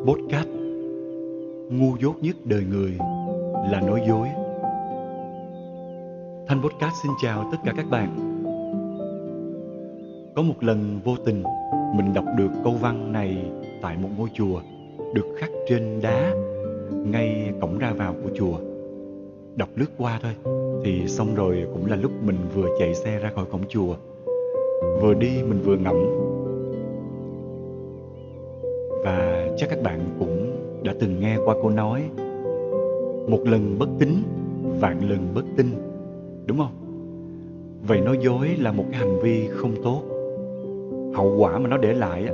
Podcast ngu dốt nhất đời người là nói dối. Thanh Podcast xin chào tất cả các bạn. Có một lần vô tình mình đọc được câu văn này tại một ngôi chùa được khắc trên đá ngay cổng ra vào của chùa. Đọc lướt qua thôi thì xong rồi cũng là lúc mình vừa chạy xe ra khỏi cổng chùa. Vừa đi mình vừa ngẫm. Và chắc các bạn cũng đã từng nghe qua câu nói: một lần bất tín, vạn lần bất tin, đúng không? Vậy nói dối là một cái hành vi không tốt. Hậu quả mà nó để lại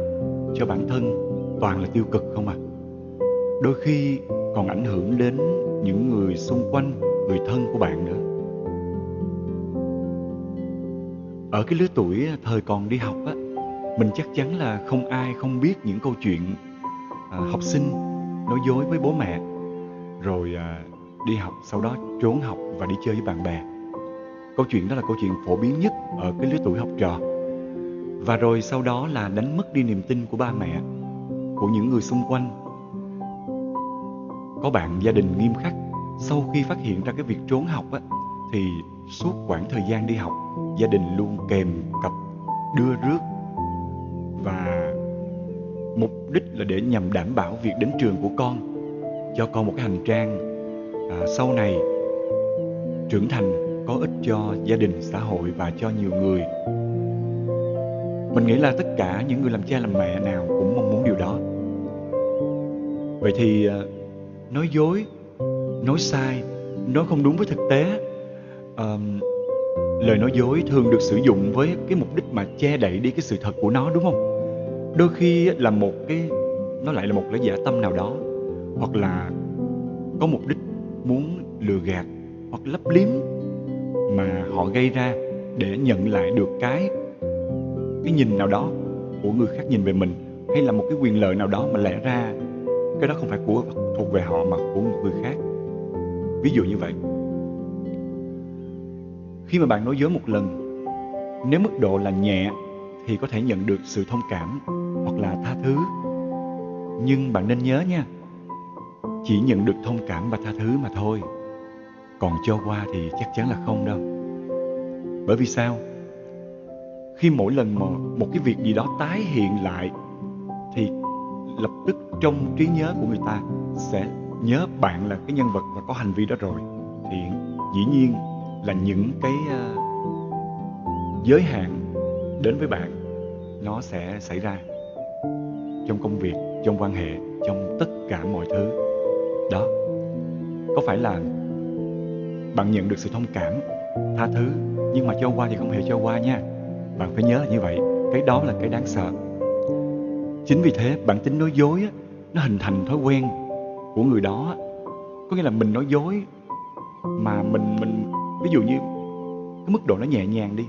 cho bản thân toàn là tiêu cực không à. Đôi khi còn ảnh hưởng đến những người xung quanh, người thân của bạn nữa. Ở cái lứa tuổi thời còn đi học mình chắc chắn là không ai không biết những câu chuyện học sinh nói dối với bố mẹ, rồi đi học sau đó trốn học và đi chơi với bạn bè. Câu chuyện đó là câu chuyện phổ biến nhất ở cái lứa tuổi học trò. Và rồi sau đó là đánh mất đi niềm tin của ba mẹ, của những người xung quanh. Có bạn gia đình nghiêm khắc, sau khi phát hiện ra cái việc trốn học thì suốt quãng thời gian đi học, gia đình luôn kèm cặp đưa rước, và mục đích là để nhằm đảm bảo việc đến trường của con, cho con một cái hành trang sau này trưởng thành có ích cho gia đình, xã hội và cho nhiều người. Mình nghĩ là tất cả những người làm cha làm mẹ nào cũng mong muốn điều đó. Vậy thì nói dối, nói sai, nói không đúng với thực tế, lời nói dối thường được sử dụng với cái mục đích mà che đậy đi cái sự thật của nó, đúng không? Đôi khi là nó lại là một cái dã tâm nào đó, hoặc là có mục đích muốn lừa gạt hoặc lấp liếm mà họ gây ra để nhận lại được cái nhìn nào đó của người khác nhìn về mình, hay là một cái quyền lợi nào đó mà lẽ ra cái đó không phải thuộc về họ mà của một người khác. Ví dụ như vậy. Khi mà bạn nói dối một lần, nếu mức độ là nhẹ thì có thể nhận được sự thông cảm hoặc là tha thứ. Nhưng bạn nên nhớ nha, chỉ nhận được thông cảm và tha thứ mà thôi. Còn cho qua thì chắc chắn là không đâu. Bởi vì sao? Khi mỗi lần mà một cái việc gì đó tái hiện lại thì lập tức trong trí nhớ của người ta sẽ nhớ bạn là cái nhân vật và có hành vi đó rồi. Thì dĩ nhiên là những cái giới hạn đến với bạn nó sẽ xảy ra trong công việc, trong quan hệ, trong tất cả mọi thứ. Đó, có phải là bạn nhận được sự thông cảm, tha thứ, nhưng mà cho qua thì không hề cho qua nha. Bạn phải nhớ là như vậy. Cái đó là cái đáng sợ. Chính vì thế bản tính nói dối nó hình thành thói quen của người đó. Có nghĩa là mình nói dối mà mình ví dụ như cái mức độ nó nhẹ nhàng đi,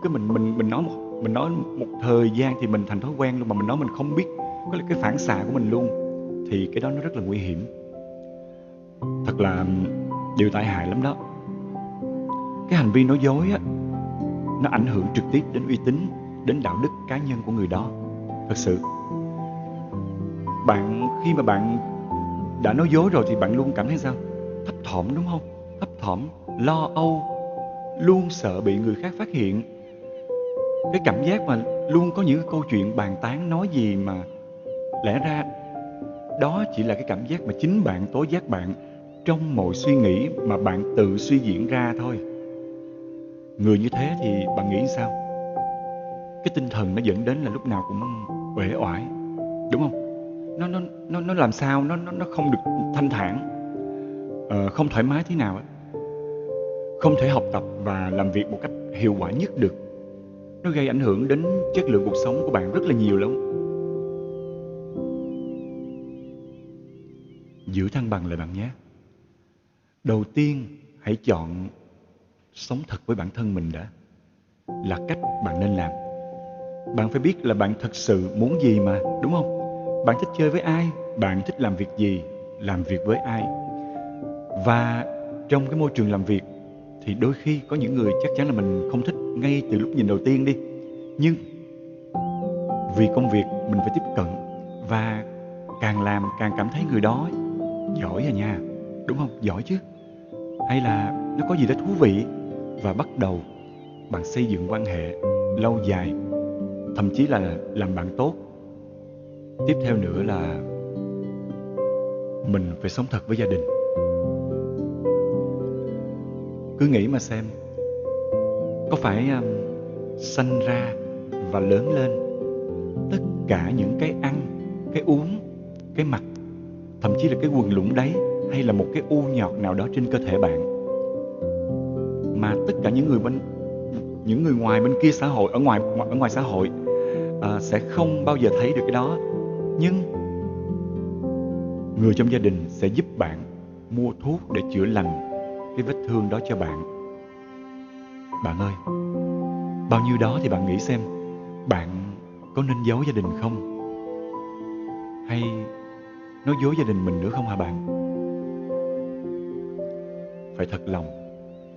cái mình nói một thời gian thì mình thành thói quen luôn, mà mình nói mình không biết, có là cái phản xạ của mình luôn, thì cái đó nó rất là nguy hiểm. Thật là điều tai hại lắm đó. Cái hành vi nói dối nó ảnh hưởng trực tiếp đến uy tín, đến đạo đức cá nhân của người đó. Thật sự, khi mà bạn đã nói dối rồi thì bạn luôn cảm thấy sao? Thấp thỏm, đúng không? Thấp thỏm, lo âu, luôn sợ bị người khác phát hiện. Cái cảm giác mà luôn có những câu chuyện bàn tán nói gì mà lẽ ra đó chỉ là cái cảm giác mà chính bạn tố giác bạn trong mọi suy nghĩ mà bạn tự suy diễn ra thôi. Người như thế thì bạn nghĩ sao? Cái tinh thần nó dẫn đến là lúc nào cũng uể oải, đúng không? Nó làm sao nó không được thanh thản, không thoải mái thế nào, không thể học tập và làm việc một cách hiệu quả nhất được. Nó gây ảnh hưởng đến chất lượng cuộc sống của bạn rất là nhiều lắm. Giữ thăng bằng lại bạn nhé. Đầu tiên, hãy chọn sống thật với bản thân mình đã, là cách bạn nên làm. Bạn phải biết là bạn thật sự muốn gì mà, đúng không? Bạn thích chơi với ai? Bạn thích làm việc gì? Làm việc với ai? Và trong cái môi trường làm việc thì đôi khi có những người chắc chắn là mình không thích ngay từ lúc nhìn đầu tiên đi. Nhưng vì công việc mình phải tiếp cận, và càng làm càng cảm thấy người đó giỏi à nha, đúng không? Giỏi chứ. Hay là nó có gì đó thú vị, và bắt đầu bạn xây dựng quan hệ lâu dài, thậm chí là làm bạn tốt. Tiếp theo nữa là mình phải sống thật với gia đình. Cứ nghĩ mà xem, có phải sanh ra và lớn lên, tất cả những cái ăn, cái uống, cái mặc, thậm chí là cái quần lũng đấy, hay là một cái u nhọt nào đó trên cơ thể bạn, mà tất cả những người ngoài bên kia xã hội, ở ngoài xã hội sẽ không bao giờ thấy được cái đó. Nhưng người trong gia đình sẽ giúp bạn mua thuốc để chữa lành cái vết thương đó cho bạn. Bạn ơi, bao nhiêu đó thì bạn nghĩ xem, bạn có nên giấu gia đình không? Hay nói dối gia đình mình nữa không hả bạn? Phải thật lòng,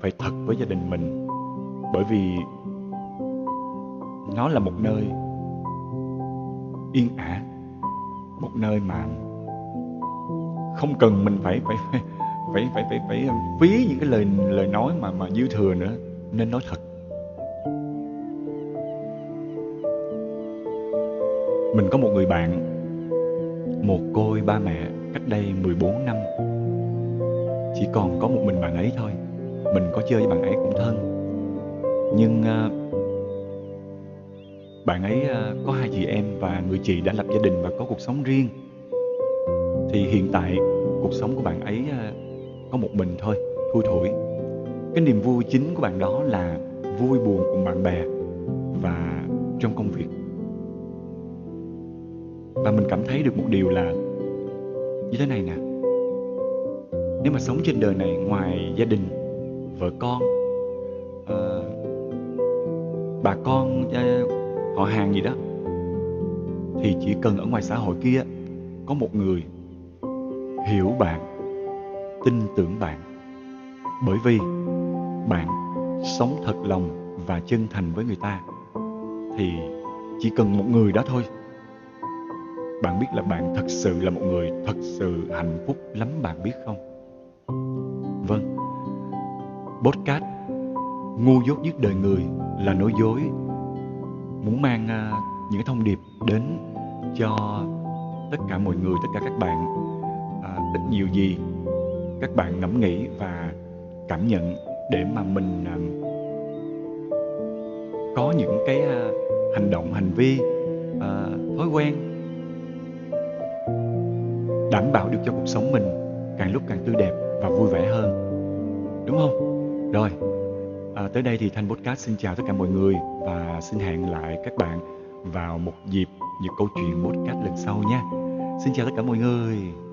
phải thật với gia đình mình, bởi vì nó là một nơi yên ả, một nơi mà không cần mình phải phí những cái lời nói mà dư thừa nữa, nên nói thật. Mình có một người bạn mồ côi ba mẹ cách đây 14 năm. Chỉ còn có một mình bạn ấy thôi. Mình có chơi với bạn ấy cũng thân. Nhưng bạn ấy có hai chị em, và người chị đã lập gia đình và có cuộc sống riêng. Thì hiện tại cuộc sống của bạn ấy có một mình thôi, thui thủi. Cái niềm vui chính của bạn đó là vui buồn cùng bạn bè và trong công việc. Và mình cảm thấy được một điều là như thế này nè. Nếu mà sống trên đời này ngoài gia đình, vợ con, bà con, họ hàng gì đó, thì chỉ cần ở ngoài xã hội kia có một người hiểu bạn, tin tưởng bạn. Bởi vì bạn sống thật lòng và chân thành với người ta, thì chỉ cần một người đó thôi, bạn biết là bạn thật sự là một người thật sự hạnh phúc lắm, bạn biết không? Vâng, podcast ngu dốt nhất đời người là nói dối muốn mang những cái thông điệp đến cho tất cả mọi người, tất cả các bạn. Ít nhiều gì các bạn ngẫm nghĩ và cảm nhận, để mà mình có những cái hành động, hành vi, thói quen đảm bảo được cho cuộc sống mình càng lúc càng tươi đẹp và vui vẻ hơn, đúng không? Rồi, tới đây thì Thanh Podcast xin chào tất cả mọi người, và xin hẹn lại các bạn vào một dịp, những câu chuyện podcast lần sau nha. Xin chào tất cả mọi người.